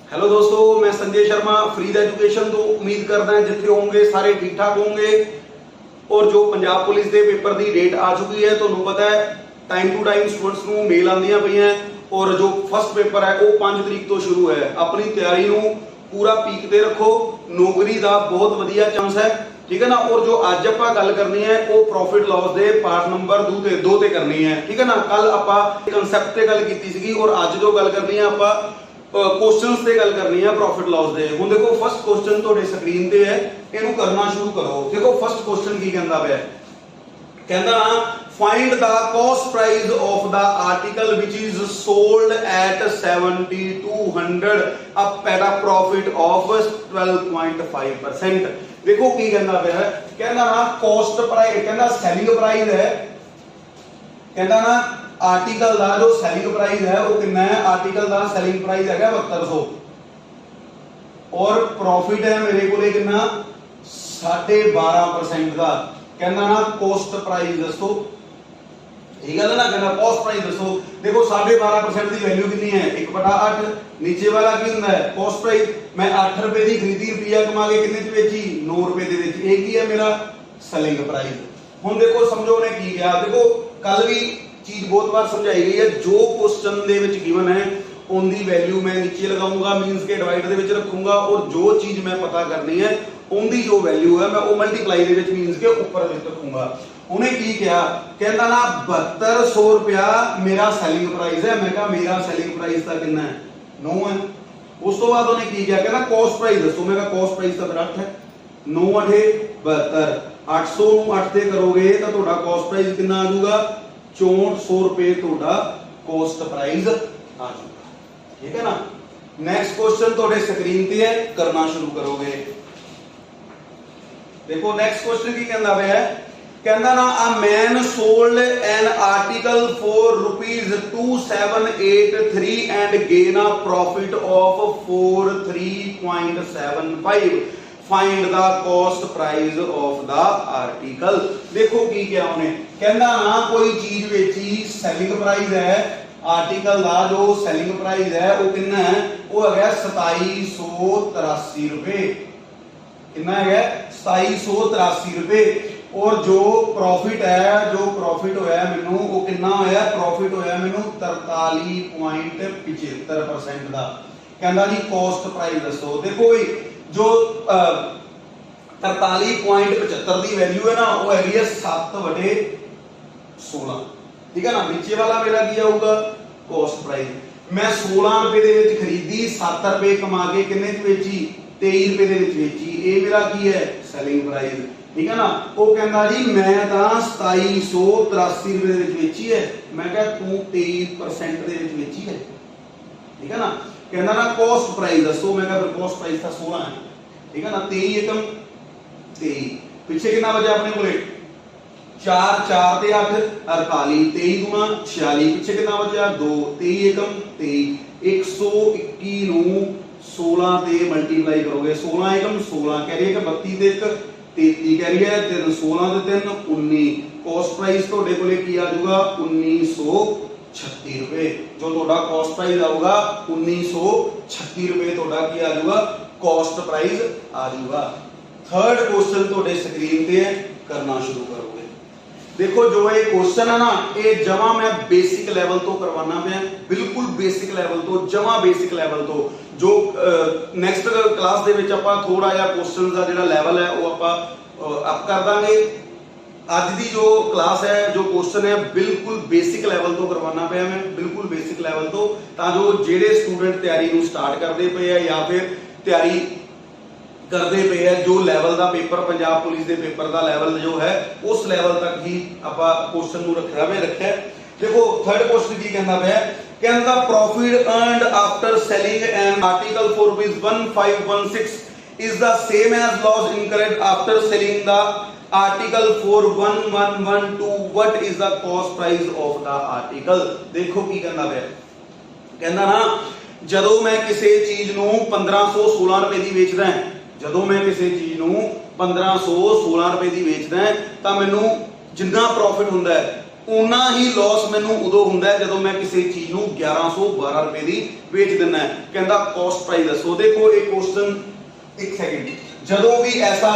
Hello दोस्तों, मैं Sanjay Sharma फ्रीद education तो उम्मीद करदा है जिथे होंगे सारे ठीक ठाक होंगे। और जो पंजाब पुलिस के पेपर की डेट आ चुकी है, तो पता है टाइम टू टाइम स्टूडेंट्स को मेल आंदियां पईयां और जो फर्स्ट पेपर है वो 5 तरीक तो शुरू है। अपनी तैयारी को पूरा पीक ते रखो, नौकरी का बहुत वधिया चांस है, ठीक है ना। और जो अज आपां गल करनी है वो प्रॉफिट लॉस के पार्ट नंबर 2 ते करनी है, ठीक है ना। कल आपां कंसैप्ट ते गल कीती सीगी और अज जो गल करनी है आपां क्वेश्चंस ते गल करनी है प्रॉफिट लॉस दे। हुण देखो फर्स्ट क्वेश्चन तुहाडे स्क्रीन ते है, इहनू करना शुरू करो। देखो फर्स्ट क्वेश्चन की कहंदा पिया, कहंदा find the cost price of the article which is sold at 7200 up at a profit of 12.5%। देखो की कहंदा पिया, कहंदा कॉस्ट प्राइस, कहंदा सेलिंग प्राइस है, कहंदा ना आर्टिकल का जो सेलिंग प्राइस है वो कितना है। आर्टिकल का सेलिंग प्राइस है 7200 और प्रॉफिट है मेरे को कितना 12.5% का। कहना ना कॉस्ट प्राइस दसो, ठीक है ना। कहना कॉस्ट प्राइस दसो। देखो 12.5% की वैल्यू कितनी है 1/8। नीचे वाला की होंदा है कॉस्ट प्राइस। मैं 8 रुपए की खरीदी, रुपया कमा के कितने च बेची 9 रुपए दे विच। एक ही है मेरा सेलिंग प्राइस। हुण देखो समझो ने की किया। देखो कल भी चीज बहुत बार समझाई गई है, जो क्वेश्चन दे विच गिवन है उनकी वैल्यू मैं नीचे लगाऊंगा, मींस के डिवाइड दे विच रखूंगा, और जो चीज मैं पता करनी है उनकी जो वैल्यू है मैं वो मल्टीप्लाई दे विच मींस के ऊपर विच रखूंगा। उन्हें की किया, कहंदा ना 7200 रुपया मेरा सेलिंग प्राइस है। मैं कहा मेरा सेलिंग प्राइस का कितना है 9 है। उस तो बाद उन्हें की किया, कहना कॉस्ट प्राइस दसो। मैं कहा कॉस्ट प्राइस तो 8 है, 9 8 72। 800 ਨੂੰ 8 ਤੇ ਕਰੋਗੇ ਤਾਂ ਤੁਹਾਡਾ कॉस्ट प्राइस कितना आ जाऊगा 6400 रुपए ਤੁਹਾਡਾ कॉस्ट प्राइस आ जाऊगा, ठीक है ना। नेक्स्ट क्वेश्चन ਤੁਹਾਡੇ स्क्रीन ਤੇ है, करना शुरू करोगे। देखो नेक्स्ट क्वेश्चन की कहंदा है, कहंदा ना a man sold an article for ₹2783 and gain a profit of 43.75। Find the cost price of the article. देखो की क्या उन्हें कहंदा ना कोई चीज बेची, सेलिंग प्राइस है आर्टिकल का, जो सेलिंग प्राइस है वो कितना है, वो है 2783 रुपए। कितना है 2783 रुपए। और जो प्रॉफिट है, जो प्रॉफिट होया मैनू वो कितना होया, प्रॉफिट होया मैनू 43.75% का। कहंदा जी कॉस्ट प्राइस दसो। देखो जो 43.75 की वैल्यू है ना वो है 7/16, ठीक है ना। नीचे वाला मेरा क्या होगा कॉस्ट प्राइस। मैं 16 रुपए दे विच खरीदी, 7 रुपए कमा के कितने च बेची 23 रुपए दे विच बेची। ये मेरा की है सेलिंग प्राइस, ठीक है ना। वो कहंदा जी मैं तां 2783 रुपए दे विच बेची है। मैं कहा तू 23% दे विच बेची है, ठीक है ना। कहना ना कॉस्ट प्राइस दसो। मैं कहा फिर कॉस्ट प्राइस था 16 है, ठीक है ना। 23 एकम 23, पीछे कितना बचा अपने को 4 4 ते 8 48, 23 गुना 46, पीछे कितना बचा 2, 23 एकम 23। 121 नु 16 ते मल्टीप्लाई करोगे, 16 एकम 16 कह रही है कि 32 ते 1 33 कह रही है 3 16 ते 3 19। कॉस्ट प्राइस ਤੁਹਾਡੇ ਕੋਲੇ ਕੀ ਆ ਜਾਊਗਾ 1936 रुपए। जो ਤੁਹਾਡਾ कॉस्ट प्राइस आऊगा 1936 रुपए ਤੁਹਾਡਾ ਕੀ आ जाऊगा कॉस्ट प्राइस आ जाऊगा। थर्ड क्वेश्चन ਤੁਹਾਡੇ स्क्रीन पे है, करना शुरू करोगे। देखो जो ये क्वेश्चन है ना ये जमा मैं बेसिक लेवल तो करवाना पे, बिल्कुल बेसिक लेवल तो, जमा बेसिक लेवल तो। जो नेक्स्ट क्लास दे विच आपां थोड़ा जिहा क्वेश्चन दा जिहड़ा लेवल है वो आपां अप कर दांगे। आज की जो क्लास है, जो क्वेश्चन है बिल्कुल बेसिक लेवल तो करवाना पे मैं, बिल्कुल बेसिक लेवल तो, जो जेडे स्टूडेंट तैयारी को स्टार्ट करते पे है या फिर तैयारी करते पे है, जो लेवल का पेपर पंजाब पुलिस के पेपर का लेवल जो है उस लेवल तक ही आपां क्वेश्चन को रखा है। देखो थर्ड क्वेश्चन की कहना पे, कहना profit earned after selling an article for ₹1516 is the same as loss incurred after selling the article for 1112। What is the cost price of the article. देखो की कहना है, कहना ना जदों मैं किसी चीज नूं 1516 रुपए की बेचदा है, जदों मैं किसी चीज नूं 1516 रुपए की बेचदा है तो मैनू जिन्ना प्रॉफिट हुंदा है ਉਨਾ ਹੀ ਲਾਸ ਮੈਨੂੰ ਉਦੋਂ ਹੁੰਦਾ ਹੈ ਜਦੋਂ ਮੈਂ ਕਿਸੇ ਚੀਜ਼ ਨੂੰ 1112 ਰੁਪਏ ਦੀ ਵੇਚ ਦਿੰਦਾ ਹੈ। ਕਹਿੰਦਾ ਕਾਸਟ ਪ੍ਰਾਈਸ ਦੱਸੋ। ਦੇਖੋ ਇਹ ਕੁਐਸਚਨ ਇੱਕ ਸੈਕਿੰਡ, ਜਦੋਂ ਵੀ ਐਸਾ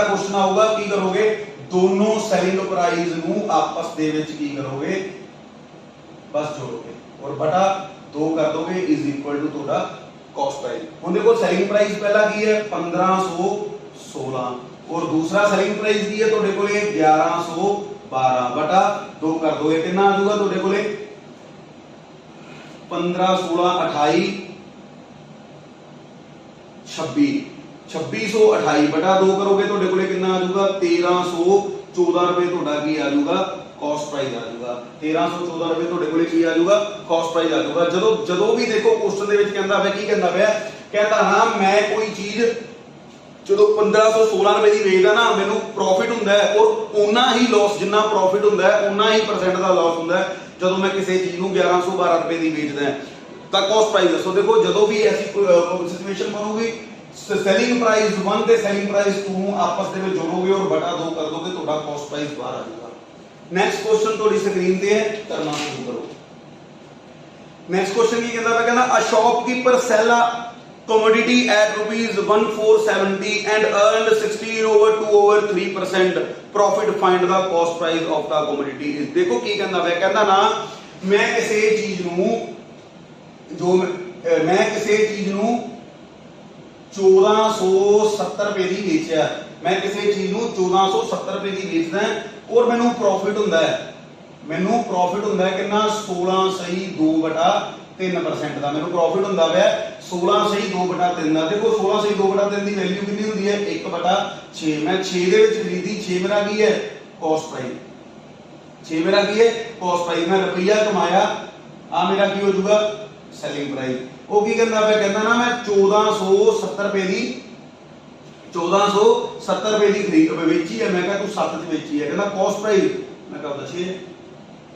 ਕੁਐਸਚਨ ਆਊਗਾ ਕੀ ਕਰੋਗੇ, ਦੋਨੋਂ ਸੈਲਿੰਗ ਪ੍ਰਾइस ਨੂੰ ਆਪਸ ਦੇ ਵਿੱਚ ਕੀ ਕਰੋਗੇ, ਬਸ ਜੋੜੋਗੇ और बटा 2 कर दोगे इज इक्वल टू ਤੁਹਾਡਾ कॉस्ट प्राइस। ਹੁਣ देखो सेलिंग प्राइस पहला की है 1516 और दूसरा सेलिंग प्राइस की है ਤੁਹਾਡੇ ਕੋਲੇ 1112 बटा 2 कर दोगे कितना आ जाऊगा ਤੁਹਾਡੇ ਕੋਲੇ 15 16 28 26 2628 बटा 2 करोगे ਤੁਹਾਡੇ ਕੋਲੇ कितना आ जाऊगा 1314 रुपए ਤੁਹਾਡਾ ਕੀ ਆ ਜਾਊਗਾ कॉस्ट प्राइस आ जाऊगा। 1314 रुपए ਤੁਹਾਡੇ ਕੋਲੇ ਕੀ ਆ ਜਾਊਗਾ कॉस्ट प्राइस आ जाऊगा। ਜਦੋਂ ਵੀ ਦੇਖੋ ਕੁਐਸਚਨ ਦੇ ਵਿੱਚ ਕਹਿੰਦਾ ਪਿਆ ਕੀ ਕਹਿੰਦਾ ਪਿਆ, ਕਹਿੰਦਾ ਹਾਂ ਮੈਂ ਕੋਈ ਚੀਜ਼ ਜਦੋਂ 1516 ਰੁਪਏ ਦੀ ਵੇਚਦਾ ਨਾ ਮੈਨੂੰ ਪ੍ਰੋਫਿਟ ਹੁੰਦਾ ਹੈ ਔਰ ਉਨਾ ਹੀ ਲਾਸ ਜਿੰਨਾ ਪ੍ਰੋਫਿਟ ਹੁੰਦਾ ਹੈ ਉਨਾ ਹੀ ਪਰਸੈਂਟ ਦਾ ਲਾਸ ਹੁੰਦਾ ਹੈ ਜਦੋਂ ਮੈਂ ਕਿਸੇ ਚੀਜ਼ ਨੂੰ 1112 ਰੁਪਏ ਦੀ ਵੇਚਦਾ ਤਾਂ ਕਾਸਟ ਪ੍ਰਾਈਸ ਦੱਸੋ। ਦੇਖੋ ਜਦੋਂ ਵੀ ਐਸੀ ਸਿਚੁਏਸ਼ਨ ਬਣੂਗੀ सेलिंग प्राइस 1 ਤੇ सेलिंग प्राइस 2 ਨੂੰ ਆਪਸ ਦੇ ਵਿੱਚ ਜੋੜੋਗੇ ਔਰ ਬਟਾ 2 ਕਰ ਦੋਗੇ ਤੁਹਾਡਾ ਕਾਸਟ ਪ੍ਰਾਈਸ ਬਾਹਰ ਆ ਜਾਊਗਾ। नेक्स्ट क्वेश्चन थोड़ी स्क्रीन पे है, करना शुरू करो। नेक्स्ट क्वेश्चन की कहता है, कहना a shopkeeper sell a commodity at rupees 1470 and earned 16/2/3% profit, find the cost price of the commodity is। देखो की कहता है, कहता ना मैं किसी चीज ਨੂੰ जो मैं किसी चीज ਨੂੰ 1470 रुपए ਦੀ ਵੇਚਿਆ, मैं किसी चीज ਨੂੰ 1470 रुपए ਦੀ ਵੇਚਦਾ और मैनू प्रॉफिट ਹੁੰਦਾ है, मैनू प्रॉफिट ਹੁੰਦਾ है कितना 16/2/3% ਦਾ मैनू प्रॉफिट ਹੁੰਦਾ है 16/2/3 ਦਾ। देखो 16/2/3 ਦੀ वैल्यू कितनी ਹੁੰਦੀ है 1/6। मैं 6 ਦੇ ਵਿੱਚ ਖਰੀਦੀ, 6 ਮੇਰਾ ਕੀ ਹੈ कॉस्ट प्राइस, 6 मेरा की है कॉस्ट प्राइस। मैं रुपया कमाया, आ मेरा की हो जाऊगा सेलिंग प्राइस। वो की कहता है, कहता ना मैं 1470 रुपए ਦੀ 1470 रुपए ਦੀ खरीद ਵੇਚੀ है। मैं कहा तू 7 ਚ ਵੇਚੀ है, कहता कॉस्ट प्राइस मैं कहा 6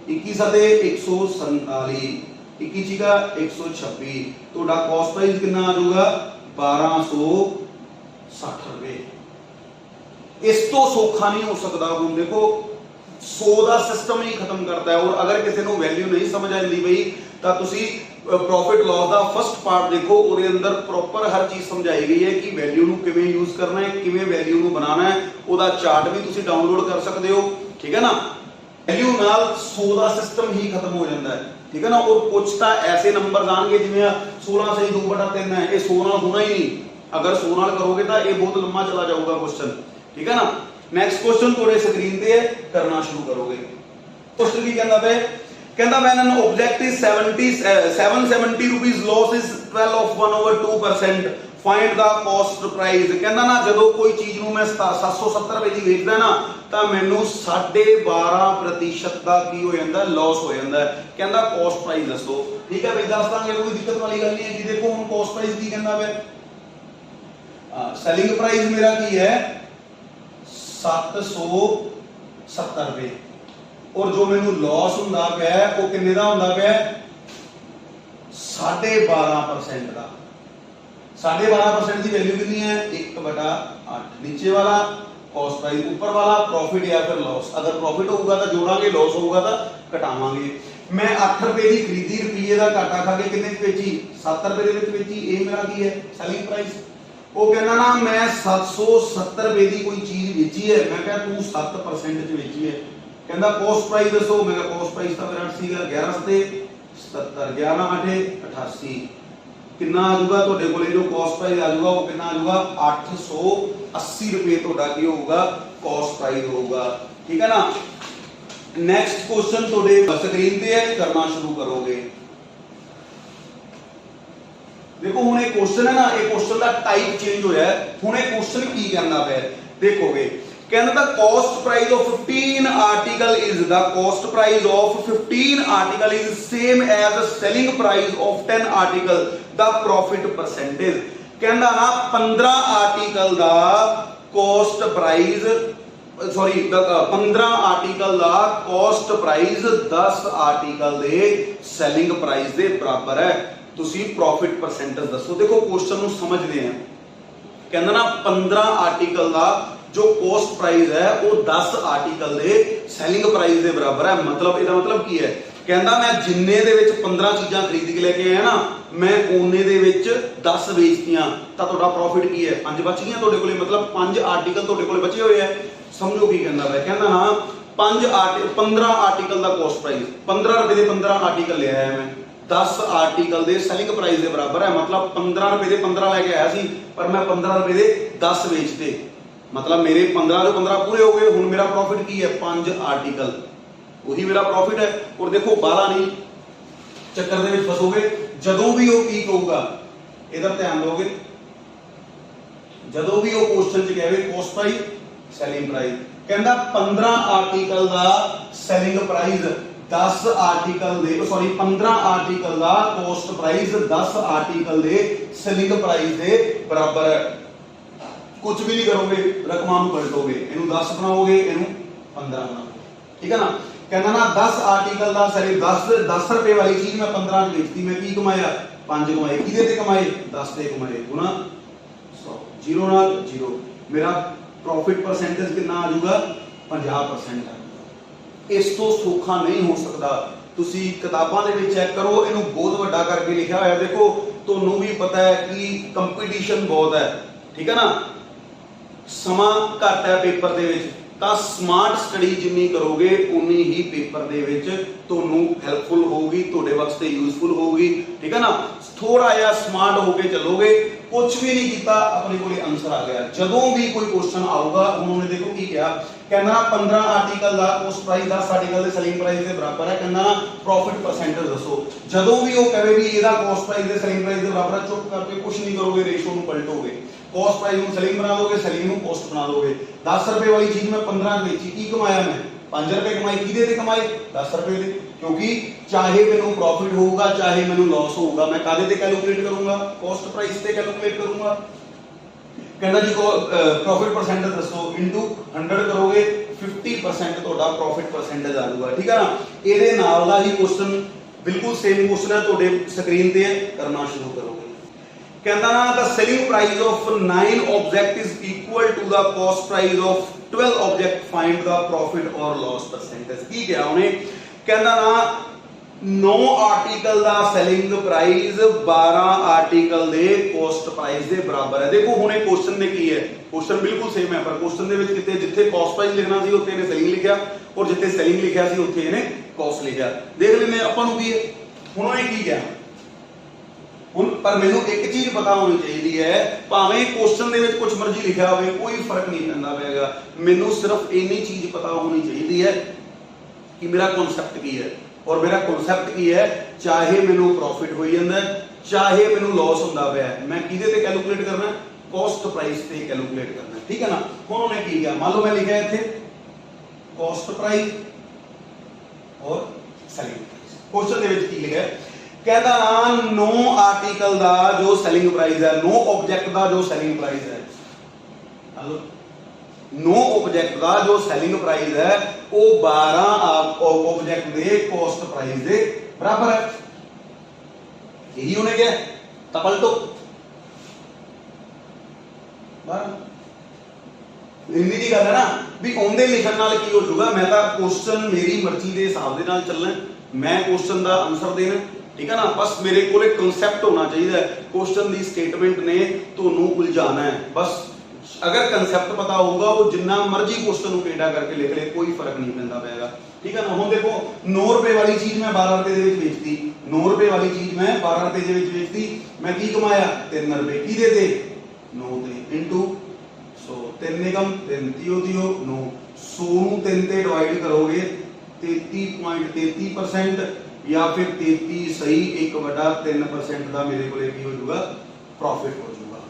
21 7 147 21 का 126 ਤੁਹਾਡਾ कॉस्ट प्राइस कितना आ जाऊगा 1260 रुपए। इस तो सौखा नहीं हो सकता। ਹੁਣ देखो 100 ਦਾ ਸਿਸਟਮ ਹੀ ਖਤਮ ਕਰਦਾ ਹੈ। और अगर किसी ਨੂੰ ਵੈਲਿਊ ਨਹੀਂ ਸਮਝ ਆਉਂਦੀ ਬਈ ਤਾਂ ਤੁਸੀਂ प्रॉफिट लॉस ਦਾ फर्स्ट पार्ट देखो, ਉਹਦੇ ਅੰਦਰ ਪ੍ਰੋਪਰ ਹਰ ਚੀਜ਼ ਸਮਝਾਈ ਗਈ ਹੈ ਕਿ ਵੈਲਿਊ ਨੂੰ ਕਿਵੇਂ ਯੂਜ਼ ਕਰਨਾ ਹੈ, ਕਿਵੇਂ ਵੈਲਿਊ ਨੂੰ ਬਣਾਉਣਾ ਹੈ। ਉਹਦਾ ਚਾਰਟ ਵੀ ਤੁਸੀਂ ਡਾਊਨਲੋਡ ਕਰ ਸਕਦੇ ਹੋ, ਠੀਕ ਹੈ ਨਾ। ਵੈਲਿਊ ਨਾਲ 100 ਦਾ ਸਿਸਟਮ ਹੀ ਖਤਮ ਹੋ ਜਾਂਦਾ ਹੈ, ਠੀਕ ਹੈ ਨਾ। और ਕੁਝ ਤਾਂ ਐਸੇ ਨੰਬਰ ਆਣਗੇ ਜਿਵੇਂ 16/2/3 ਹੈ, ਇਹ 100 ਨਾਲ ਹੋਣਾ ਹੀ ਨਹੀਂ। ਅਗਰ 100 ਨਾਲ ਕਰੋਗੇ ਤਾਂ ਇਹ ਬਹੁਤ ਲੰਮਾ ਚਲਾ ਜਾਊਗਾ ਕੁਐਸਚਨ, ਠੀਕ ਹੈ ਨਾ। ਨੈਕਸਟ ਕੁਐਸਚਨ ਤੁਹਾਡੇ ਸਕਰੀਨ ਤੇ ਹੈ, ਕਰਨਾ ਸ਼ੁਰੂ ਕਰੋਗੇ। ਕੁਐਸਚਨ ਕੀ ਕਹਿੰਦਾ ਹੈ, कहता when an object is 770 rupees, loss is 12/2%, find the cost price। कहता ना ਜਦੋਂ ਕੋਈ ਚੀਜ਼ ਨੂੰ ਮੈਂ 770 ਰੁਪਏ ਦੀ ਵੇਚਦਾ ਨਾ ਤਾਂ ਮੈਨੂੰ 12.5% ਦਾ ਕੀ ਹੋ ਜਾਂਦਾ ਲਾਸ ਹੋ ਜਾਂਦਾ। ਕਹਿੰਦਾ cost price ਦੱਸੋ, ਠੀਕ ਹੈ ਬਈ ਦੱਸ ਦਾਂਗੇ, ਕੋਈ ਦਿੱਕਤ ਵਾਲੀ ਗੱਲ ਨਹੀਂ ਹੈ। ਕਿ ਦੇਖੋ ਹੁਣ cost price ਕੀ ਕਹਿੰਦਾ ਵੇ, सेलिंग प्राइस मेरा की है 770 रुपए और जो मैनू लॉस हुंदा पिया वो किन्ने दा हुंदा पिया 12.5% का। 12.5% की वैल्यू कितनी है 1/8। नीचे वाला कॉस्ट प्राइस, ऊपर वाला प्रॉफिट या फिर लॉस। अगर प्रॉफिट होगा तो जोड़ांगे, लॉस होगा तो घटावांगे। मैं 8 रुपए की खरीदी, रुपये का घाटा खा के कितने बेची 7 रुपए दे विच बेची। ये मेरा की है सेलिंग प्राइस। वो कहना ना मैं 770 रुपए की कोई चीज बेची है, मैं कहा तू 7% च बेची है। कहता कॉस्ट प्राइस दसो, मैं कॉस्ट प्राइस तो मेरा सीगा 11/77 11/8 कितना आ जाऊगा ਤੁਹਾਡੇ ਕੋਲੇ जो कॉस्ट प्राइस आ जाऊगा वो कितना आ जाऊगा 880 रुपए ਤੁਹਾਡਾ ਕੀ ਹੋਊਗਾ कॉस्ट प्राइस होगा, ठीक है ना। नेक्स्ट क्वेश्चन ਤੁਹਾਡੇ स्क्रीन पे है, करना शुरू करोगे। देखो हुण ये क्वेश्चन है ना, ये क्वेश्चन का टाइप चेंज होया है। हुण ये क्वेश्चन की कहना है देखोगे, कहना the cost price of 15 article is the cost price of 15 article is same as the selling price of 10 article the profit percentage. कहना ना 15 आर्टिकल दा कॉस्ट प्राइस 15 आर्टिकल दा कॉस्ट प्राइस 10 आर्टिकल दे सेलिंग प्राइस दे बराबर है। तुसी profit percentage दसो। देखो क्वेश्चन नु समझदे हैं। कहंदा ना 15 आर्टिकल दा जो कॉस्ट प्राइस है वो 10 आर्टिकल दे सैलिंग प्राइस ਦੇ ਬਰਾਬਰ ਹੈ। मतलब ਇਹਦਾ मतलब ਕੀ ਹੈ, ਕਹਿੰਦਾ ਮੈਂ ਜਿੰਨੇ ਦੇ ਵਿੱਚ 15 ਚੀਜ਼ਾਂ ਖਰੀਦ ਕੇ ਲੈ ਕੇ ਆਇਆ ਨਾ, ਮੈਂ ਉਹਨੇ ਦੇ ਵਿੱਚ 10 ਵੇਚਤੀਆਂ ਤਾਂ ਤੁਹਾਡਾ ਪ੍ਰੋਫਿਟ ਕੀ ਹੈ, 5 ਬਚ ਗਈਆਂ ਤੁਹਾਡੇ ਕੋਲੇ। मतलब 5 ਆਰਟੀਕਲ ਤੁਹਾਡੇ ਕੋਲੇ ਬਚੇ ਹੋਏ ਆ। ਸਮਝੋ ਕੀ ਕਹਿੰਦਾ ਵਾ, ਕਹਿੰਦਾ ਨਾ 15 ਆਰਟੀਕਲ ਦਾ ਕੋਸਟ ਪ੍ਰਾਈਸ 15 ਰੁਪਏ ਦੇ 15 ਆਰਟੀਕਲ ਲੈ ਆਇਆ ਮੈਂ, 10 ਆਰਟੀਕਲ ਦੇ ਸੈਲਿੰਗ ਪ੍ਰਾਈਸ ਦੇ ਬਰਾਬਰ ਹੈ। मतलब 15 ਰੁਪਏ ਦੇ 15 ਲੈ ਕੇ ਆਇਆ ਸੀ, ਪਰ ਮੈਂ 15 ਰੁਪਏ ਦੇ 10 ਵੇਚਤੇ। मतलब मेरे 15 जो 15 पूरे हो गए। हुण मेरा प्रॉफिट की है 5 आर्टिकल, वही मेरा प्रॉफिट है। और देखो बाला नहीं चक्कर दे विच फसोगे, जदों भी वो की कहूगा, इधर ध्यान दोगे, जदों भी वो क्वेश्चन च कहे कॉस्ट प्राइस सैलिंग प्राइस, कहंदा 15 आर्टिकल दा सैलिंग प्राइस 10 आर्टिकल दे सॉरी 15 आर्टिकल दा कॉस्ट प्राइस 10 आर्टिकल दे सैलिंग प्राइस दे बराबर है। कुछ भी नहीं करोगे, रकमां नूं पलटोगे, इनू 10 बनाओगे, इनू 15 बनाओगे, ठीक है ना। कहना ना 10 आर्टिकल दा सॉरी 10 रुपए वाली चीज मैं 15 च बेचती, मैं की कमाया 5 कमाए, किदे ते कमाए 10 ते कमाए, गुना 100, 0 नाल 0, मेरा प्रॉफिट परसेंटेज कितना आ जाऊगा 50% आ जाऊगा। इस तो सौखा नहीं हो सकता। तुसी किताबां दे विच चेक करो, इनू बहुत वड्डा करके लिखा होया, देखो तुहानू भी पता है कि कंपीटीशन बहुत है, ठीक है ना। समा घट है पेपर दे विच, तां स्मार्ट स्टडी जिन्नी करोगे उन्नी ही पेपर दे विच तुहानू हेल्पफुल होगी, तुहाडे वास्ते यूजफुल होगी, ठीक है ना। थोड़ा जिहा स्मार्ट होके चलोगे, कुछ भी नहीं कीता अपने कोले आंसर आ गया। जदों भी कोई क्वेश्चन आऊगा, उन्होंने देखो की कहा, कहना 15 आर्टिकल दा कॉस्ट प्राइस 10 आर्टिकल दे सेलिंग प्राइस दे बराबर है, कहना प्रॉफिट परसेंटेज दसो। जदों भी वो कहे भी ਇਹਦਾ कॉस्ट प्राइस दे सेलिंग प्राइस दे बराबर है, चुप करके कुछ नहीं करोगे, रेशियो ਨੂੰ पलटोगे, कॉस्ट प्राइस ਨੂੰ सेलिंग बना दोगे, सेलिंग ਨੂੰ कॉस्ट बना दोगे। 10 रुपए वाली चीज मैं 15 च बेची, की कमाया मैं 5 रुपए कमाए, किदे ते कमाए 10 रुपए दे, क्योंकि चाहे मैनू प्रॉफिट होगा चाहे मैनू लॉस होगा, मैं कादे ते कैलकुलेट करूंगा, कॉस्ट प्राइस ते कैलकुलेट करूंगा। कहना जी को प्रॉफिट परसेंटेज दसो, इनटू 100 करोगे 50% ਤੁਹਾਡਾ प्रॉफिट परसेंटेज आ जाऊगा, ठीक है ना। ਇਹਦੇ ਨਾਲ ਦਾ ਹੀ क्वेश्चन बिल्कुल सेम क्वेश्चन है, ਤੁਹਾਡੇ ਸਕਰੀਨ ਤੇ करना शुरू करोगे। कहता ना the selling price of 9 object is equal to the cost price of 12 object, find the profit or loss percentage। की क्या उन्हें कहता ना 9 आर्टिकल ਦਾ सेलिंग प्राइस 12 आर्टिकल ਦੇ cost price ਦੇ ਬਰਾबर है। देखो ਹੁਣੇ क्वेश्चन ने की है, क्वेश्चन बिल्कुल सेम है, पर क्वेश्चन ਦੇ ਵਿੱਚ ਕਿਤੇ ਜਿੱਥੇ cost price ਲਿਖਣਾ ਸੀ ਉੱਥੇ ਇਹਨੇ selling ਲਿਖਿਆ, ਔਰ ਜਿੱਥੇ selling ਲਿਖਿਆ ਸੀ ਉੱਥੇ ਇਹਨੇ cost ਲਿਖਿਆ। ਦੇਖ ਲੈਨੇ ਆਪਾਂ ਨੂੰ ਕੀ ਹੈ, ਹੁਣ ਉਹਨੇ ਕੀ ਕਿਹਾ ਹੁਣ, ਪਰ ਮੈਨੂੰ ਇੱਕ ਚੀਜ਼ ਪਤਾ ਹੋਣੀ ਚਾਹੀਦੀ ਹੈ, ਭਾਵੇਂ ਕੁਐਸਚਨ ਦੇ ਵਿੱਚ ਕੁਝ ਮਰਜ਼ੀ ਲਿਖਿਆ ਹੋਵੇ, ਕੋਈ ਫਰਕ ਨਹੀਂ ਪੈਂਦਾ ਪੈਗਾ, ਮੈਨੂੰ ਸਿਰਫ ਇੰਨੀ ਚੀਜ਼ ਪਤਾ ਹੋਣੀ ਚਾਹੀਦੀ ਹੈ ਕਿ ਮੇਰਾ ਕਨਸੈਪਟ ਕੀ ਹੈ। ਔਰ ਮੇਰਾ ਕਨਸੈਪਟ ਕੀ ਹੈ, ਚਾਹੇ ਮੈਨੂੰ ਪ੍ਰੋਫਿਟ ਹੋਈ ਜਾਂਦਾ ਚਾਹੇ ਮੈਨੂੰ ਲਾਸ ਹੁੰਦਾ ਪਿਆ, ਮੈਂ ਕਿਹਦੇ ਤੇ ਕੈਲਕੂਲੇਟ ਕਰਨਾ, ਕਾਸਟ ਪ੍ਰਾਈਸ ਤੇ ਕੈਲਕੂਲੇਟ ਕਰਨਾ, ਠੀਕ ਹੈ ਨਾ। ਹੁਣ ਉਹਨੇ ਕੀ ਕਿਹਾ, ਮੰਨ ਲਓ ਮੈਂ ਲਿਖਿਆ ਇੱਥੇ ਕਾਸਟ ਪ੍ਰਾਈਸ ਔਰ ਸੈਲਿੰਗ ਪ੍ਰਾਈਸ, क्वेश्चन ਦੇ ਵਿੱਚ ਕੀ ਲਿਖਿਆ, कहता ना 9 आर्टिकल दा जो सेलिंग प्राइस है, 9 ऑब्जेक्ट दा जो सेलिंग प्राइस है, हेलो 9 ऑब्जेक्ट दा जो सेलिंग प्राइस है वो 12 ऑब्जेक्ट दे कॉस्ट प्राइस दे बराबर है। यही होने क्या तो पलटो 12 ਇੰਨੀ ਦੀ ਗੱਲ ਹੈ ਨਾ ਵੀ ਉਹਦੇ ਲਿਖਣ ਨਾਲ ਕੀ ਹੋ ਜਾਊਗਾ, ਮੈਂ ਤਾਂ ਕੁਐਸਚਨ ਮੇਰੀ ਮਰਜ਼ੀ ਦੇ ਹਿਸਾਬ ਦੇ ਨਾਲ ਚੱਲਣਾ, ਮੈਂ ਕੁਐਸਚਨ ਦਾ ਆਨਸਰ ਦੇਣਾ, ठीक है ना। बस मेरे को कंसेप्ट होना चाहिए, क्वेश्चन दी स्टेटमेंट ने ਤੁਹਾਨੂੰ उलझाना है, बस अगर कंसेप्ट पता होगा वो जिन्ना मर्जी क्वेश्चन ਨੂੰ टेढ़ा करके लिख ले, कोई फर्क नहीं पैंदा पैगा, ठीक है ना। ਹੁਣ देखो 9 रुपए वाली चीज मैं 12 रुपए ਦੇ ਵਿੱਚ ਵੇਚਤੀ, 9 रुपए वाली चीज मैं 12 रुपए ਦੇ ਵਿੱਚ ਵੇਚਤੀ, मैं की कमाया 3 रुपए, किदे ते 9 ਤੇ इनटू 100, 3 निगम 3 तीओ 9, 100 ਨੂੰ 3 ਤੇ डिवाइड करोगे 33.33% या फिर 33 सही 1/3% ਦਾ ਮੇਰੇ ਕੋਲੇ ਕੀ ਹੋ ਜਾਊਗਾ, प्रॉफिट हो जाऊगा।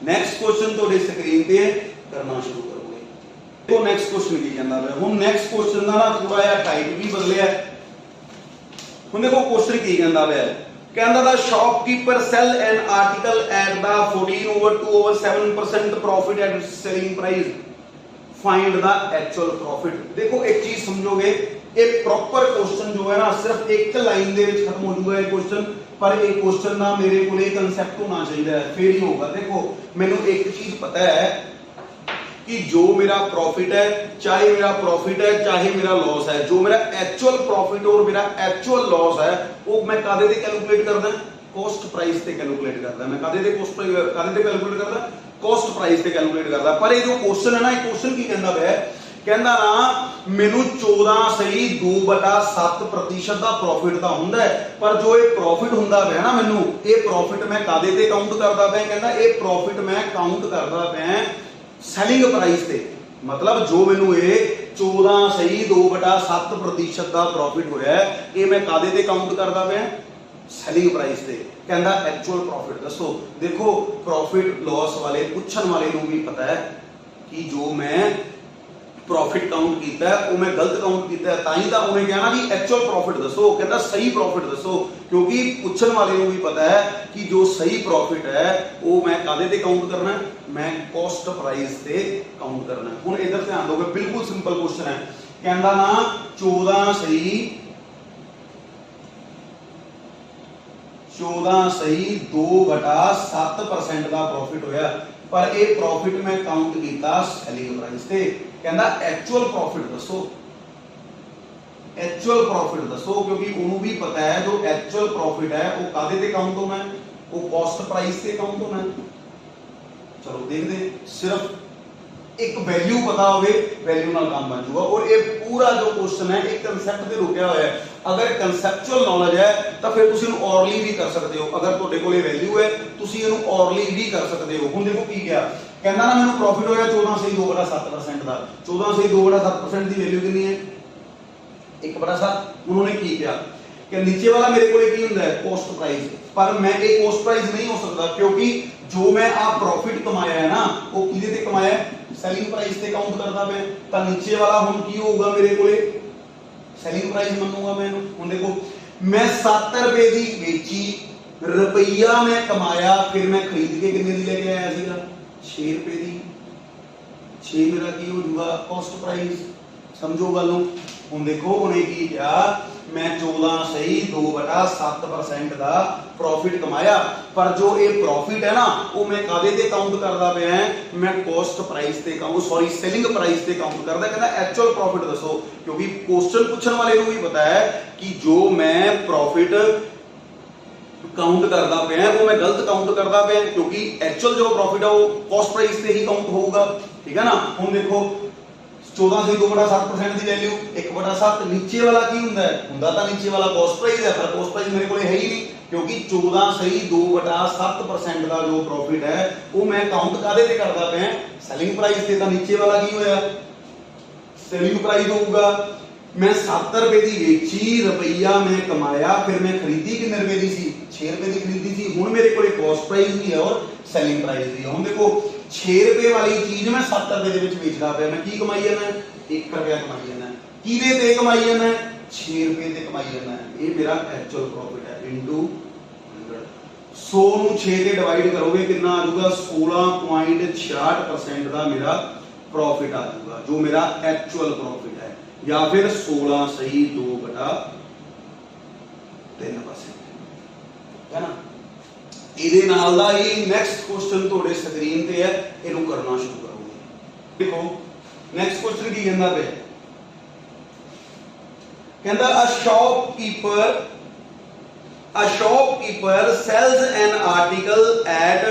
नेक्स्ट क्वेश्चन ਤੁਹਾਡੇ ਸਕਰੀਨ ਤੇ ਕਰਨਾ ਸ਼ੁਰੂ ਕਰੋਗੇ। ਦੇਖੋ नेक्स्ट क्वेश्चन ਕੀ ਕਹਿੰਦਾ ਹੈ, ਹੁਣ नेक्स्ट क्वेश्चन ਦਾ ਨਾ ਥੋੜਾ ਜਿਹਾ ਟਾਈਪ ਵੀ ਬਦਲਿਆ। ਹੁਣ ਦੇਖੋ क्वेश्चन ਕੀ ਕਹਿੰਦਾ ਹੈ, ਕਹਿੰਦਾ the shopkeeper sell an article at the 14/2/7% profit at selling price, find the actual profit. देखो एक चीज समझोगे, एक प्रॉपर क्वेश्चन जो है ना सिर्फ एक लाइन दे विच खत्म हो जाऊगा ये क्वेश्चन, पर एक क्वेश्चन ना मेरे को कंसेप्ट होना चाहिए, फिर ही होगा। देखो मैनू एक चीज पता है कि जो मेरा प्रॉफिट है, चाहे मेरा प्रॉफिट है चाहे मेरा लॉस है, जो मेरा एक्चुअल प्रॉफिट और मेरा एक्चुअल लॉस है वो मैं कादे ते कैलकुलेट करदा, कॉस्ट प्राइस ते कैलकुलेट करदा। मैं कादे ते कैलकुलेट करदा, कॉस्ट प्राइस ते कैलकुलेट करदा। पर ये जो क्वेश्चन है ना, ये क्वेश्चन की कहंदा है, कहंदा ना मैनू 14 सही 2/7% ਦਾ प्रॉफिट ਤਾਂ ਹੁੰਦਾ है, पर जो ये प्रॉफिट ਹੁੰਦਾ है ना, मैनू ये प्रॉफिट मैं कादे ते काउंट करदा पिया, कहंदा ये प्रॉफिट मैं काउंट करदा पिया सैलिंग प्राइस ते। मतलब जो मैनू ये 14 सही 2/7% ਦਾ प्रॉफिट होया है, ये मैं कादे ते काउंट करदा पिया, सैलिंग प्राइस ते। कहंदा एक्चुअल प्रॉफिट दसो। देखो प्रॉफिट लॉस वाले पूछण वाले नूं भी पता है कि जो मैं प्रॉफिट काउंट किया है वो मैं गलत काउंट किया है, ताई तो उन्हें कहना कि एक्चुअल प्रॉफिट दसो, कहता सही प्रॉफिट दसो, क्योंकि पूछण वाले को भी पता है कि जो सही प्रॉफिट है वो मैं कादे ते काउंट करना है, मैं कॉस्ट प्राइस ते काउंट करना है। हुण इधर ध्यान दोगे, बिल्कुल सिंपल क्वेश्चन है। कहंदा ना 14 सही 2/7% का प्रॉफिट होया, पर ये प्रॉफिट मैं काउंट किया सैलिंग प्राइस ते। कहंदा एक्चुअल प्रॉफिट दसो, एक्चुअल प्रॉफिट दसो, क्योंकि उन्होंने भी पता है जो एक्चुअल प्रॉफिट है वो कादे ते काउंट होना है, वो कॉस्ट प्राइस ते काउंट होना है। चलो देख दे, सिर्फ एक वैल्यू पता होवे, वैल्यू नाल काम बन जाऊगा। और ये पूरा जो क्वेश्चन है एक कंसेप्ट ते रुकिया हुआ है। अगर कंसेप्चुअल नॉलेज है तो फिर तुसीं इहनूं ऑरली भी कर सकते हो। अगर तुहाडे कोले वैल्यू है तुसीं इहनूं ऑरली भी कर सकते हो। हुण देखो की क्या कहंदा ना, मैनूं प्रॉफिट होया 14 सही 2/7% दा। 14 सही 2/7% दी वैल्यू कितनी है? 1/7। उन्होंने की किया कि नीचे वाला मेरे को की हुंदा है कॉस्ट प्राइस, पर मैं एक कॉस्ट प्राइस नहीं हो सकता, क्योंकि जो मैं आप प्रॉफिट कमाया है ना वो किदे ते कमाया है, सेलिंग प्राइस ते काउंट करदा मैं। तो नीचे वाला हुण की होगा मेरे को सेलिंग प्राइस मनूंगा मैं। हुण देखो मैं 7 रुपए दी बेची, रुपया मैं कमाया, फिर मैं खरीद के कितने दी लेके आया सीगा 6 रुपए दी। 6 मेरा की हो जाऊगा कॉस्ट प्राइस, समझो गल नूं। हुण देखो उन्हें की किया, मैं 14 सही 2/7% का प्रॉफिट कमाया, पर जो ये प्रॉफिट है ना वो मैं कादे ते काउंट करदा पिया है, मैं कॉस्ट प्राइस ते काउंट सॉरी सेलिंग प्राइस ते काउंट करदा। कहंदा एक्चुअल प्रॉफिट दसो, क्योंकि क्वेश्चन पूछण वाले को भी पता है कि जो मैं प्रॉफिट काउंट करदा पिया वो मैं गलत काउंट करदा पिया, क्योंकि एक्चुअल जो प्रॉफिट है वो कॉस्ट प्राइस ते ही काउंट होगा। ठीक है ना। हुण देखो 14 से 2/7% की वैल्यू 1/7, नीचे वाला की हुंदा है, हुंदा तां नीचे वाला कॉस्ट प्राइस है, पर कॉस्ट प्राइस मेरे को है ही नहीं, क्योंकि 14 सही 2/7% का जो प्रॉफिट है वो मैं काउंट कादे ते करदा पिया, सेलिंग प्राइस ते। तां नीचे वाला की होया, सेलिंग प्राइस होगा। मैं 7 रुपए की बेची, रुपया मैं कमाया, फिर मैं खरीदी कितने रुपए की सी 6 रुपए की खरीदी थी। हुण मेरे को कॉस्ट प्राइस भी है और सेलिंग प्राइस भी है। हुण देखो 6 रुपए वाली चीज मैं 7 रुपए दे विच बेचदा पिया, मैं की कमाई जाना 1 रुपया कमाई जाना, किदे ते कमाई जाना 6 रुपए ते कमाई जाना। ये मेरा एक्चुअल प्रॉफिट है इनटू 100। 100 ਨੂੰ 6 ਤੇ डिवाइड करोगे कितना आ जाऊगा 16.66% का मेरा प्रॉफिट आ जाऊगा, जो मेरा एक्चुअल प्रॉफिट है, या फिर 16 सही 2/3% है ना। ਇਹਦੇ ਨਾਲ ਦਾ ਹੀ ਨੈਕਸਟ ਕੁਐਸਚਨ ਤੁਹਾਡੇ ਸਕਰੀਨ ਤੇ ਹੈ, ਇਹਨੂੰ ਕਰਨਾ ਸ਼ੁਰੂ ਕਰੋਗੇ। ਦੇਖੋ ਨੈਕਸਟ ਕੁਐਸਚਨ ਕੀ ਕਹਿੰਦਾ ਪਿਆ, ਕਹਿੰਦਾ a shopkeeper sells an article at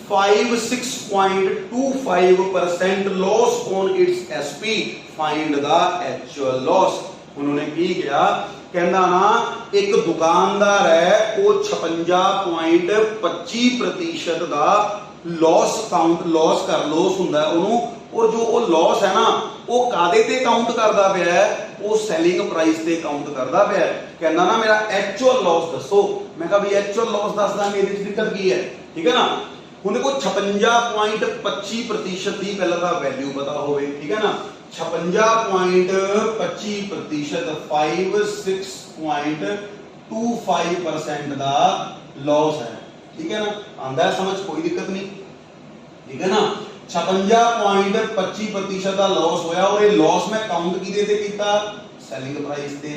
6.25% loss on its SP, find the actual loss। उन्होंने की किया, कहना ना एक दुकानदार है वो 56.25% का लॉस काउंट लॉस कर लॉस हुंदा है उन्हों, और जो वो लॉस है ना वो कादे ते काउंट करदा पिया है, वो सेलिंग प्राइस ते काउंट करदा पिया है। कहना ना मेरा एक्चुअल लॉस दसो, मैं कहा भी एक्चुअल लॉस दस दा, मेरी दिक्कत की है। ठीक है ना। हुण देखो 56.25% की पहला दा वैल्यू पता होवे। ठीक है ना। 56.25% 56.25% का लॉस है। ठीक है ना। आंदा है समझ, कोई दिक्कत नहीं। ठीक है ना। 56.25% का लॉस होया, और ये लॉस मैं काउंट किदे ते कीता, सेलिंग प्राइस ते।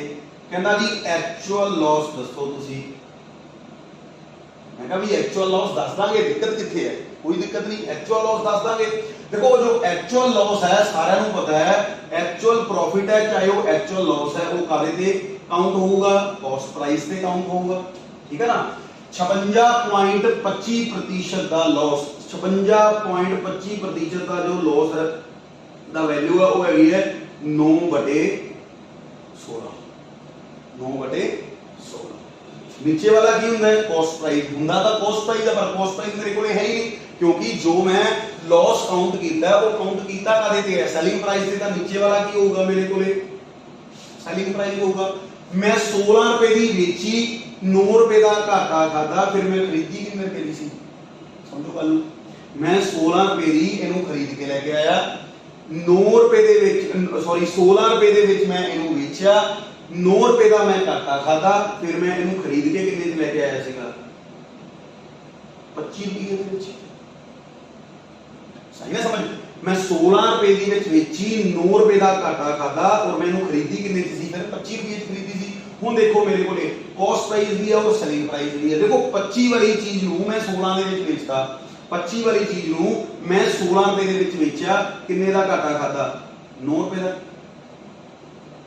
कहंदा जी एक्चुअल लॉस दसो तुसी, मैं कहा भी एक्चुअल लॉस दस दांगे, दिक्कत किथे है, कोई दिक्कत नहीं, एक्चुअल लॉस दस दांगे। देखो जो एक्चुअल लॉस है सारे ਨੂੰ पता है, एक्चुअल प्रॉफिट है चाहे वो एक्चुअल लॉस है वो कादे ते काउंट होगा, कॉस्ट प्राइस ते काउंट होगा, ठीक है ना। 56.25% का लॉस, 56.25% का जो लॉस है दा वैल्यू है वो हैगी है 9/16, 9/16। नीचे वाला की हुंदा है कॉस्ट प्राइस, हुंदा तो कॉस्ट प्राइस है पर कॉस्ट प्राइस मेरे को है ही नहीं, क्योंकि जो मैं लॉस काउंट कीता है वो काउंट कीता कादे ते है, सेलिंग प्राइस ते। नीचे वाला की होगा मेरे को सेलिंग प्राइस होगा। मैं 16 रुपए दी बेची, 9 रुपए का घाटा खाता, फिर मैं खरीदी कितने रुपए दी सी, समझो गल। मैं 16 रुपए दी इनू खरीद के लेके आया, 9 रुपए दे विच सॉरी 16 रुपए दे विच मैं इनू बेचा, 9 रुपए का मैं घाटा खाता, फिर मैं इनू खरीद के कितने च लेके आया सीगा 25 रुपए दे विच। सही ना समझ। मैं 16 रुपए दी विच बेची, 9 रुपए का घाटा खाता और मैं इनू खरीदी कितने च सी, फिर 25 रुपए च खरीदी सी। हुण देखो मेरे कोले कॉस्ट प्राइस भी है और सेलिंग प्राइस भी है। देखो 25 वाली चीज नू मैं 16 दे विच बेचता, 25 वाली चीज नू मैं 16 रुपए दे विच बेचा, कितने दा घाटा खाता 9 रुपए दा,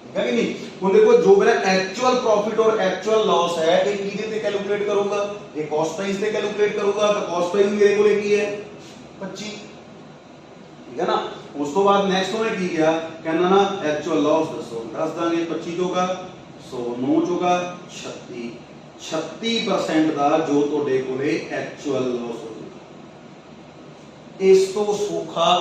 ठीक है कि नहीं। हुण देखो जो मेरा एक्चुअल प्रॉफिट और एक्चुअल लॉस है ये किदे ते कैलकुलेट करूंगा, ये कॉस्ट प्राइस ते कैलकुलेट करूंगा। तो कॉस्ट प्राइस मेरे कोले की है 25, ठीक है ना। उस तो बाद नेक्स्ट में की गया कहना ना एक्चुअल लॉस दसो, दस दांगे 25 चोका 100, 9 चोका 36, 36% का जो तोड़े कोले एक्चुअल लॉस हो जाएगा। इस तो सौखा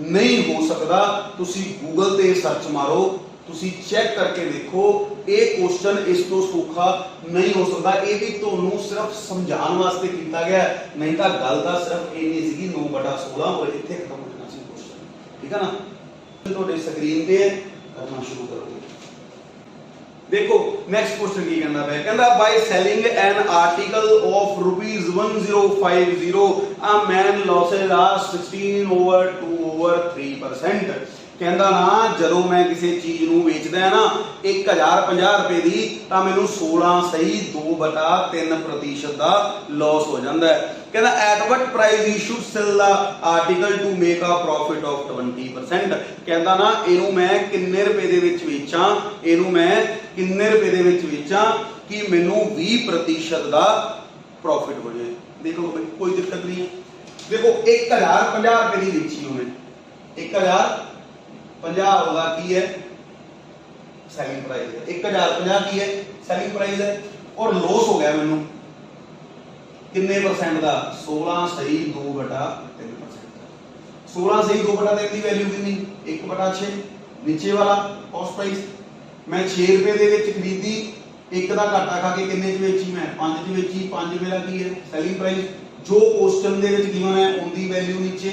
नहीं हो सकता, तुसी गूगल ते सर्च मारो, तुसी चेक करके देखो, ये क्वेश्चन इस तो सौखा नहीं हो सकता। ये भी ਤੁਹਾਨੂੰ सिर्फ समझाने वास्ते किया गया, नहीं तो गल दा सिर्फ इन्नी सी 9/16 और इत्थे खत्म हो जाना सी क्वेश्चन, ठीक है ना। ਤੁਹਾਡੇ ਸਕਰੀਨ ਤੇ करना शुरू करोगे। देखो नेक्स्ट क्वेश्चन की कहना है, कहना by selling an article of ₹1050 a man losses are 16/2/3%। कहंदा ना ਜਦੋਂ मैं किसी चीज ਨੂੰ ਵੇਚਦਾ ਹੈ ਨਾ 1050 ਰੁਪਏ ਦੀ ਤਾਂ ਮੈਨੂੰ 16 ਸਹੀ 2/3% ਦਾ ਲਾਸ ਹੋ ਜਾਂਦਾ ਹੈ। कहना at what price you should sell the article to make a profit of 20%। कहंदा ना ਇਹਨੂੰ ਮੈਂ ਕਿੰਨੇ ਰੁਪਏ ਦੇ ਵਿੱਚ ਵੇਚਾਂ, ਇਹਨੂੰ ਮੈਂ ਕਿੰਨੇ ਰੁਪਏ ਦੇ ਵਿੱਚ ਵੇਚਾਂ ਕਿ ਮੈਨੂੰ 20% ਦਾ प्रॉफिट हो जाए। देखो कोई दिक्कत नहीं है। देखो 1050 रुपए की बेची उन्हें, 1050 होगा की है सेलिंग प्राइस है, 1050 की है सेलिंग प्राइस है, और लॉस हो गया मैनू कितने परसेंट का 16 सही 2/3%। 16 सही 2/3 की वैल्यू कितनी 1/6। नीचे वाला कॉस्ट प्राइस मैं 6 रुपए दे विच खरीदी, एक का घाटा खा के कितने च बेची मैं 5 च बेची, 5 मेरा की है सेलिंग प्राइस। जो क्वेश्चन दे विच गिवन है उनकी वैल्यू नीचे,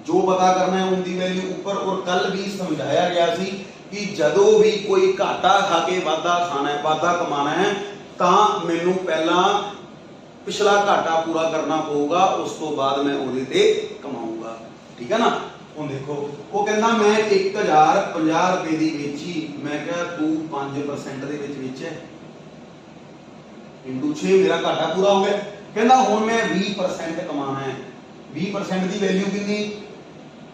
जो पता करना है उनकी वैल्यू ऊपर। और कल भी समझाया गया सी कि जदों भी कोई घाटा खा के वाधा खाना है, वाधा कमाना है, तां मैनू पहला पिछला घाटा पूरा करना पऊगा, उस तो बाद मैं उहदे ते कमाऊंगा, ठीक है ना। ਹੁਣ देखो वो कहना मैं 1050 रुपए की बेची, मैं क्या तू 5% ਦੇ ਵਿੱਚ ਵੇਚਿਆ इंटू 6 मेरा घाटा पूरा हो गया। कहना हुण मैं 20% कमाना है, 20% की वैल्यू कितनी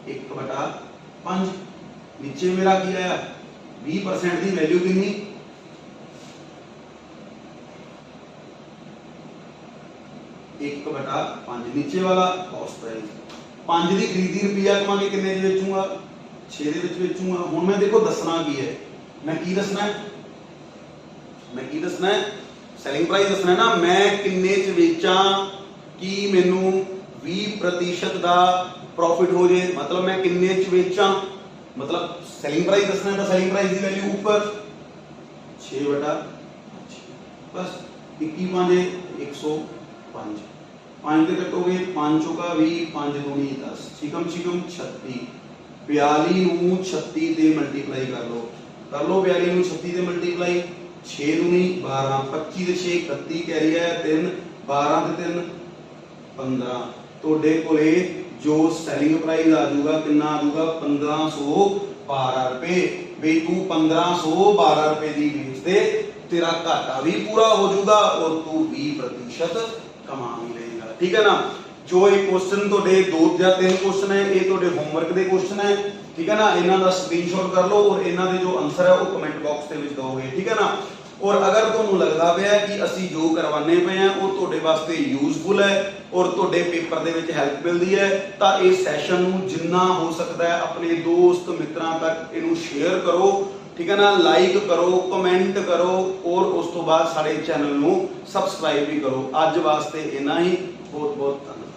1/5। नीचे मेरा की आया 20% की वैल्यू कितनी 1/5। नीचे वाला कॉस्ट प्राइस 5 की खरीदी रुपया कमा के कितने च बेचूंगा 6 दे विच बेचूंगा। हुण मैं देखो दसना की है, मैं की दसना है, मैं की दसना है सेलिंग प्राइस दसना है ना। मैं किन्ने च बेचां कि मैनू 20% का प्रॉफिट हो जाए, मतलब मैं किन्ने च बेचां, मतलब सेलिंग प्राइस दसना है तो सेलिंग प्राइस की वैल्यू ऊपर 6/5 बस 21 105। 5 के कटोगे 5 चौका 20, 5 दूनी 10, छिकम 36। 42 ਨੂੰ 36 ਤੇ ਮਲਟੀਪਲਾਈ ਕਰ ਲਓ 42 ਨੂੰ 36 ਤੇ ਮਲਟੀਪਲਾਈ 6 दूनी 12, 25 ਤੇ 6 31 कैरी है 3, 12 ਤੇ 3 15। ਤੁਹਾਡੇ ਕੋਲੇ जो सेलिंग प्राइस आ जाऊगा कितना आ जाऊगा 1512 रुपए। बे तू 1512 रुपए की बेच दे, तेरा घाटा भी पूरा हो जाऊगा और तू 20% कमा भी लेगा, ठीक है ना। जो ये क्वेश्चन ਤੁਹਾਡੇ 2 ਜਾਂ 3 क्वेश्चन है ये ਤੁਹਾਡੇ ਹੋਮਵਰਕ ਦੇ क्वेश्चन है, ठीक है ना। ਇਹਨਾਂ ਦਾ ਸਕਰੀਨਸ਼ਾਟ ਕਰ ਲਓ और ਇਹਨਾਂ ਦੇ ਜੋ ਆਨਸਰ ਹੈ ਉਹ ਕਮੈਂਟ ਬਾਕਸ ਦੇ ਵਿੱਚ ਦਿਓਗੇ, ठीक है ना। और अगर ਤੁਹਾਨੂੰ ਲੱਗਦਾ ਪਿਆ ਕਿ ਅਸੀਂ ਜੋ ਕਰਵਾਉਂਦੇ ਪਏ ਆ ਉਹ ਤੁਹਾਡੇ ਵਾਸਤੇ ਯੂਜ਼ਫੁਲ ਹੈ ਔਰ ਤੁਹਾਡੇ ਪੇਪਰ ਦੇ ਵਿੱਚ ਹੈਲਪ ਮਿਲਦੀ ਹੈ ਤਾਂ ਇਸ ਸੈਸ਼ਨ ਨੂੰ ਜਿੰਨਾ ਹੋ ਸਕਦਾ ਹੈ ਆਪਣੇ ਦੋਸਤ ਮਿੱਤਰਾਂ ਤੱਕ ਇਹਨੂੰ ਸ਼ੇਅਰ ਕਰੋ, ठीक है ना। लाइक करो, कमेंट करो और उस तो बाद साडे चैनल ਨੂੰ सब्सक्राइब भी करो। ਅੱਜ ਵਾਸਤੇ इन्ना ही, बहुत बहुत धन्यवाद।